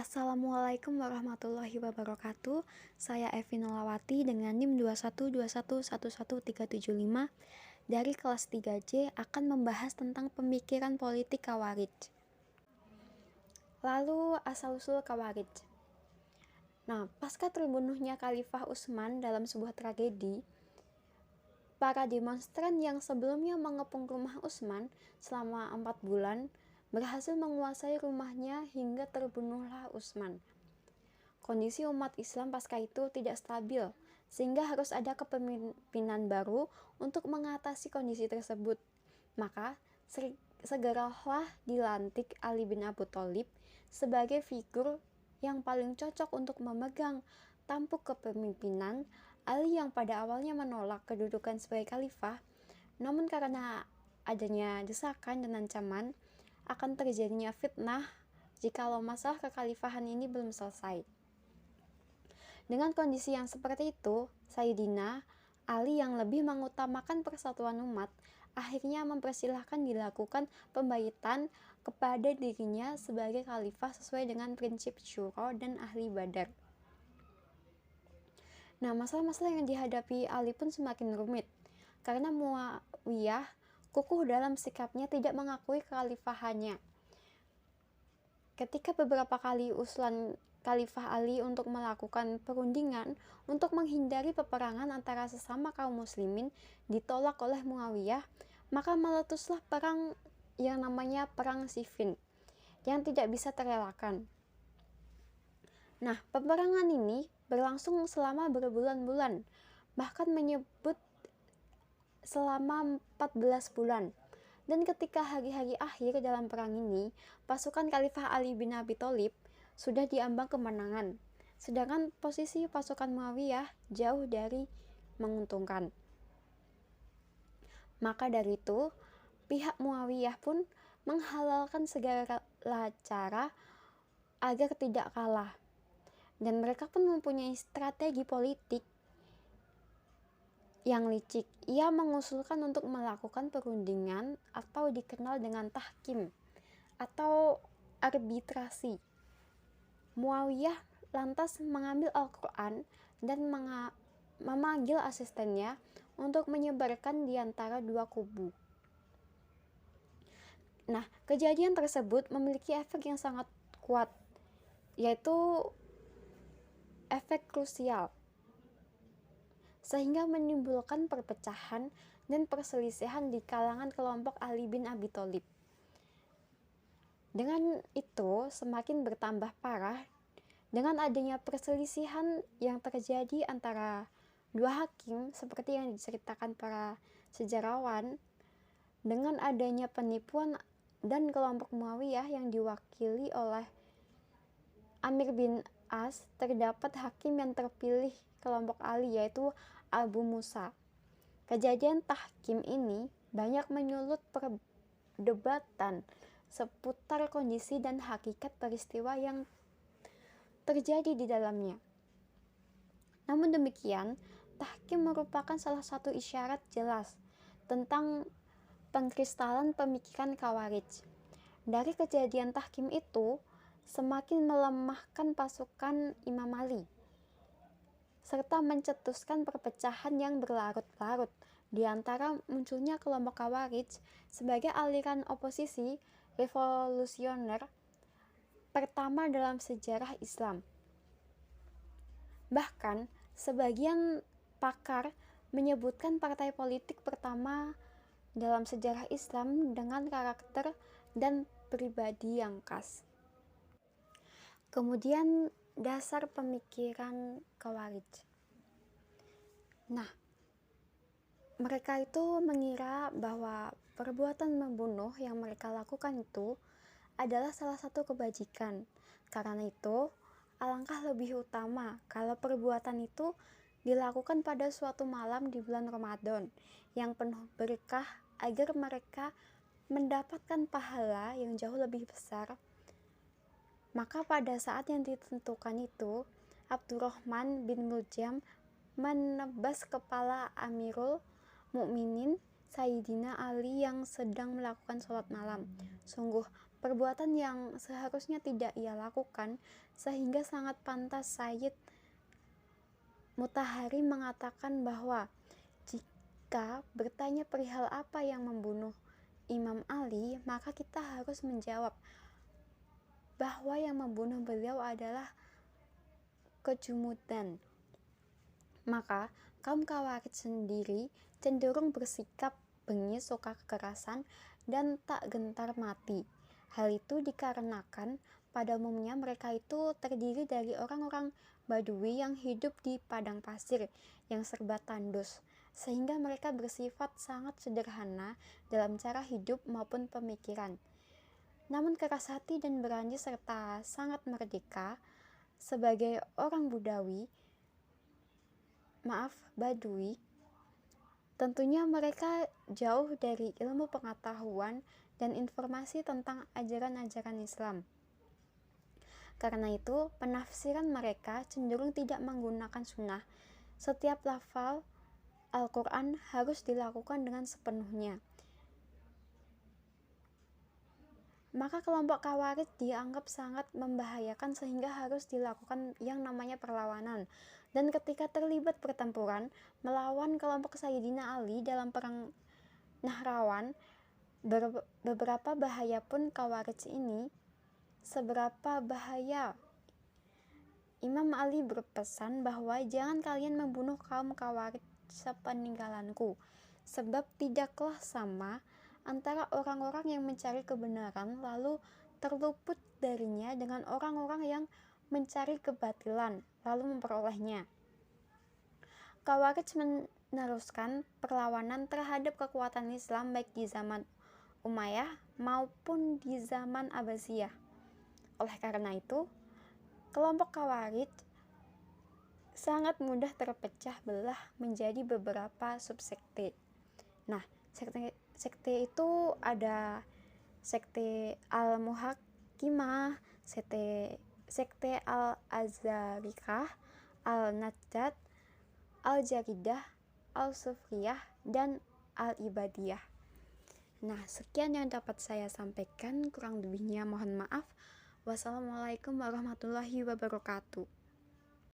Assalamualaikum warahmatullahi wabarakatuh. Saya Evi Nolawati dengan NIM 212111375 dari kelas 3C akan membahas tentang pemikiran politik Khawarij. Lalu asal-usul Khawarij. Nah, pasca terbunuhnya Khalifah Utsman dalam sebuah tragedi, para demonstran yang sebelumnya mengepung rumah Utsman selama 4 bulan berhasil menguasai rumahnya hingga terbunuhlah Utsman. Kondisi umat Islam pasca itu tidak stabil, sehingga harus ada kepemimpinan baru untuk mengatasi kondisi tersebut. Maka segeralah dilantik Ali bin Abi Thalib sebagai figur yang paling cocok untuk memegang tampuk kepemimpinan. Ali yang pada awalnya menolak kedudukan sebagai khalifah, namun karena adanya desakan dan ancaman akan terjadinya fitnah jikalau masalah kekhalifahan ini belum selesai. Dengan kondisi yang seperti itu, Sayyidina Ali yang lebih mengutamakan persatuan umat akhirnya mempersilahkan dilakukan pembaiatan kepada dirinya sebagai khalifah sesuai dengan prinsip syuro dan ahli badar. Nah, masalah-masalah yang dihadapi Ali pun semakin rumit karena Muawiyah kukuh dalam sikapnya tidak mengakui kekhalifahannya. Ketika beberapa kali usulan Khalifah Ali untuk melakukan perundingan untuk menghindari peperangan antara sesama kaum muslimin ditolak oleh Muawiyah, maka meletuslah perang yang namanya Perang Siffin yang tidak bisa terelakkan. Nah, peperangan ini berlangsung selama berbulan-bulan, bahkan menyebut selama 14 bulan. Dan ketika hari-hari akhir dalam perang ini, pasukan Khalifah Ali bin Abi Thalib sudah diambang kemenangan, sedangkan posisi pasukan Muawiyah jauh dari menguntungkan. Maka dari itu, pihak Muawiyah pun menghalalkan segala cara agar tidak kalah. Dan mereka pun mempunyai strategi politik yang licik. Ia mengusulkan untuk melakukan perundingan atau dikenal dengan tahkim atau arbitrasi. Muawiyah lantas mengambil Al-Quran dan memanggil asistennya untuk menyebarkan di antara dua kubu. Nah, kejadian tersebut memiliki efek yang sangat kuat, yaitu efek krusial, sehingga menimbulkan perpecahan dan perselisihan di kalangan kelompok Ali bin Abi Thalib. Dengan itu semakin bertambah parah dengan adanya perselisihan yang terjadi antara dua hakim seperti yang diceritakan para sejarawan, dengan adanya penipuan dan kelompok Muawiyah yang diwakili oleh Amir bin As, terdapat hakim yang terpilih kelompok Ali yaitu Abu Musa. Kejadian tahkim ini banyak menyulut perdebatan seputar kondisi dan hakikat peristiwa yang terjadi di dalamnya. Namun demikian, tahkim merupakan salah satu isyarat jelas tentang pengkristalan pemikiran Khawarij. Dari kejadian tahkim itu semakin melemahkan pasukan Imam Ali, serta mencetuskan perpecahan yang berlarut-larut di antara munculnya kelompok Khawarij sebagai aliran oposisi revolusioner pertama dalam sejarah Islam. Bahkan, sebagian pakar menyebutkan partai politik pertama dalam sejarah Islam dengan karakter dan pribadi yang khas. Kemudian dasar pemikiran Khawarij. Nah, mereka itu mengira bahwa perbuatan membunuh yang mereka lakukan itu adalah salah satu kebajikan. Karena itu, alangkah lebih utama kalau perbuatan itu dilakukan pada suatu malam di bulan Ramadan yang penuh berkah agar mereka mendapatkan pahala yang jauh lebih besar. Maka pada saat yang ditentukan itu, Abdurrahman bin Muljam menebas kepala Amirul Mukminin Sayyidina Ali yang sedang melakukan sholat malam. Sungguh perbuatan yang seharusnya tidak ia lakukan, sehingga sangat pantas Sayyid Mutahari mengatakan bahwa jika bertanya perihal apa yang membunuh Imam Ali, maka kita harus menjawab bahwa yang membunuh beliau adalah kejumudan. Maka kaum Khawarij sendiri cenderung bersikap bengis, suka kekerasan, dan tak gentar mati. Hal itu dikarenakan pada umumnya mereka itu terdiri dari orang-orang Badui yang hidup di padang pasir yang serba tandus, sehingga mereka bersifat sangat sederhana dalam cara hidup maupun pemikiran. Namun keras hati dan berani serta sangat merdeka sebagai orang Badui, tentunya mereka jauh dari ilmu pengetahuan dan informasi tentang ajaran-ajaran Islam. Karena itu, penafsiran mereka cenderung tidak menggunakan sunnah. Setiap lafal Al-Quran harus dilakukan dengan sepenuhnya. Maka kelompok Khawarij dianggap sangat membahayakan sehingga harus dilakukan yang namanya perlawanan. Dan ketika terlibat pertempuran melawan kelompok Sayyidina Ali dalam perang Nahrawan, beberapa bahaya pun Khawarij ini. Seberapa bahaya? Imam Ali berpesan bahwa jangan kalian membunuh kaum Khawarij sepeninggalanku, sebab tidaklah sama antara orang-orang yang mencari kebenaran lalu terluput darinya dengan orang-orang yang mencari kebatilan lalu memperolehnya. Khawarij meneruskan perlawanan terhadap kekuatan Islam baik di zaman Umayyah maupun di zaman Abbasiyah. Oleh karena itu, kelompok Khawarij sangat mudah terpecah belah menjadi beberapa subsekte. Nah, sekte itu ada sekte Al-Muhakkimah, sekte Al-Azarikah, Al-Najdat, Al-Jaridah, Al-Sufriyah, dan Al-Ibadiyah. Nah, sekian yang dapat saya sampaikan, kurang lebihnya mohon maaf. Wassalamualaikum warahmatullahi wabarakatuh.